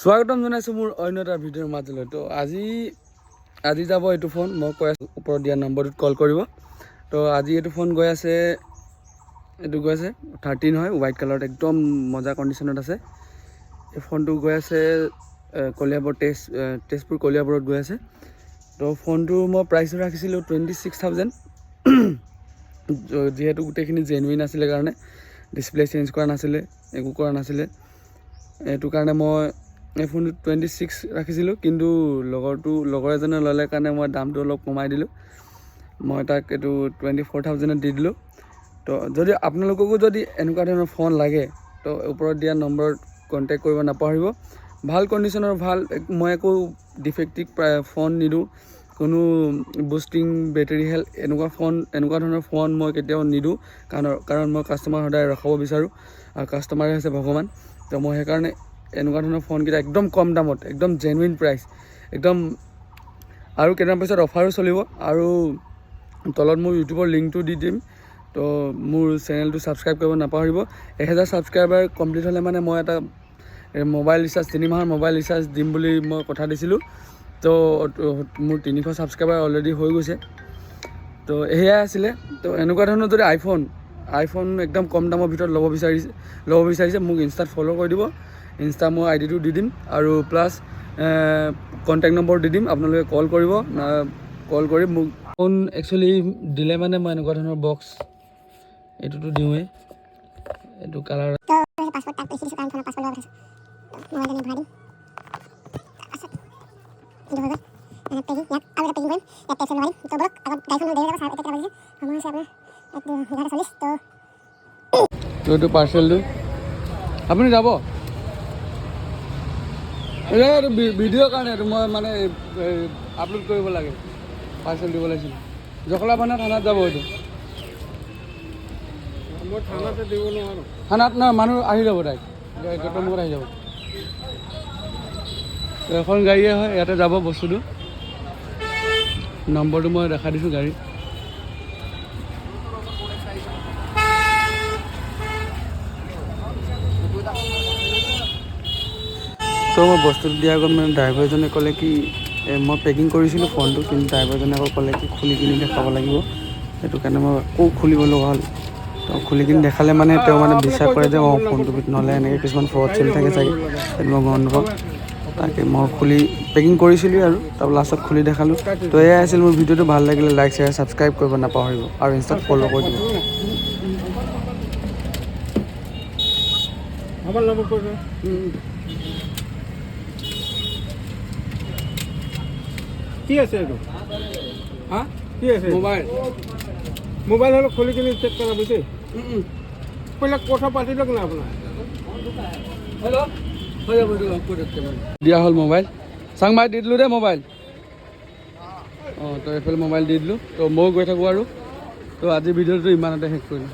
স্বাগতম জনাইছোঁ মোৰ অন্য এটা ভিডিঅ'ৰ মাজলৈ। তো আজি যাব এইটো ফোন, মই কৈ আছোঁ ওপৰত দিয়া নম্বৰটোত কল কৰিব। তো আজি এইটো ফোন গৈ আছে 13 হয়, হোৱাইট কালাৰত একদম মজা কণ্ডিশ্যনত আছে। এই ফোনটো গৈ আছে কলিয়াবৰ তেজপুৰ কলিয়াবৰত গৈ আছে। তো ফোনটো মই প্ৰাইচ ৰাখিছিলোঁ 26,000 যিহেতু গোটেইখিনি জেনুইন আছিলে কাৰণে, ডিছপ্লে চেঞ্জ কৰা নাছিলে, একো কৰা নাছিলে। এইটো কাৰণে মই এই ফোনটো 26 ৰাখিছিলোঁ, কিন্তু লগৰ এজনে ল'লে কাৰণে মই দামটো অলপ কমাই দিলোঁ। মই তাক এইটো 24,000 দি দিলোঁ। তো যদি আপোনালোককো যদি এনেকুৱা ধৰণৰ ফোন লাগে, তো ওপৰত দিয়া নম্বৰত কণ্টেক্ট কৰিব নাপাহৰিব। ভাল কণ্ডিশ্যনৰ মই একো ডিফেক্টিভ ফোন নিদিওঁ, কোনো বুষ্টিং বেটেৰী হেল্থ এনেকুৱা ধৰণৰ ফোন মই কেতিয়াও নিদিওঁ, কাৰণ মই কাষ্টমাৰ সদায় ৰখাব বিচাৰোঁ, আৰু কাষ্টমাৰে হৈছে ভগৱান। তো মই সেইকাৰণে এনেকুৱা ধৰণৰ ফোনকেইটা একদম কম দামত, একদম জেনুইন প্ৰাইচ, একদম আৰু কেইটামান পিছত অফাৰো চলিব। আৰু তলত মোৰ ইউটিউবৰ লিংকটো দি দিম, তো মোৰ চেনেলটো ছাবস্ক্ৰাইব কৰিব নাপাহৰিব। 1000 ছাবস্ক্ৰাইবাৰ কমপ্লিট হ'লে মানে মই এটা মোবাইল ৰিচাৰ্জ 3 মাহৰ মোবাইল ৰিচাৰ্জ দিম বুলি মই কথা দিছিলোঁ। তো মোৰ 300 ছাবস্ক্ৰাইবাৰ অলৰেডি হৈ গৈছে। তো সেয়াই আছিলে। তো এনেকুৱা ধৰণৰ যদি আইফোন একদম কম দামৰ ভিতৰত ল'ব বিচাৰিছে মোক ইনষ্টাত ফ'ল' কৰি দিব। ইনষ্টা মই আইডিটো দি দিম, আৰু প্লাছ কণ্টেক্ট নম্বৰ দি দিম। আপোনালোকে কল কৰি মোক ফোন একচুৱেলি দিলে মানে মই এনেকুৱা ধৰণৰ বক্স এইটোতো দিওঁৱেই, এইটো কালাৰ তো এইটো পাৰ্চেলটো আপুনি যাব এইটো ভিডিঅ'ৰ কাৰণে, এইটো মই মানে আপলোড কৰিব লাগে, পাৰ্চেল দিব লাগিছিল। জখলাবান্ধা থানাত যাব এইটো। মই থানাতে দিব নোৱাৰোঁ। থানাত নহয়, মানুহ আহি যাব, তাইক গেটৰ মুখত আহি যাব। এখন গাড়ীয়ে হয়, ইয়াতে যাব বস্তুটো। নম্বৰটো মই দেখা দিছোঁ গাড়ী। তো মই বস্তুটো দিয়াৰ আগত মানে ড্ৰাইভাৰজনে ক'লে কি মই পেকিং কৰিছিলোঁ ফোনটো, কিন্তু ড্ৰাইভাৰজনে আকৌ ক'লে কি খুলি কিনি দেখাব লাগিব। সেইটো কাৰণে মই আকৌ খুলিব লগা হ'ল। তো খুলি কিনি দেখালে মানে তেওঁ মানে বিশ্বাস কৰে যে ফোনটো নহ'লে এনেকৈ কিছুমান ফ্ৰড চলি থাকে চাগে, সেইটো মই গম নাপাওঁ। তাকে মই পেকিং কৰিছিলোঁ আৰু তাৰ লাষ্টত খুলি দেখালোঁ। তো এয়াই আছিল মোৰ ভিডিঅ'টো। ভাল লাগিলে লাইক, শ্বেয়াৰ, ছাবস্ক্ৰাইব কৰিব নাপাহৰিব, আৰু ইনষ্টাত ফ'ল' কৰি দিব। কি আছে এইটো? হা কি আছে? মোবাইল হ'লে খুলি কিনি চেক কৰা বুজি। পहिले কথা পাতি লওক না আপোনাৰ। দিয়া হ'ল মোবাইল, চাং মাৰি দি দিলোঁ দেই মোবাইল। তো এইফালে মোবাইল দি দিলোঁ। তো ময়ো গৈ থাকোঁ আৰু। তো আজিৰ ভিডিঅ'টো ইমানতে শেষ কৰিলোঁ।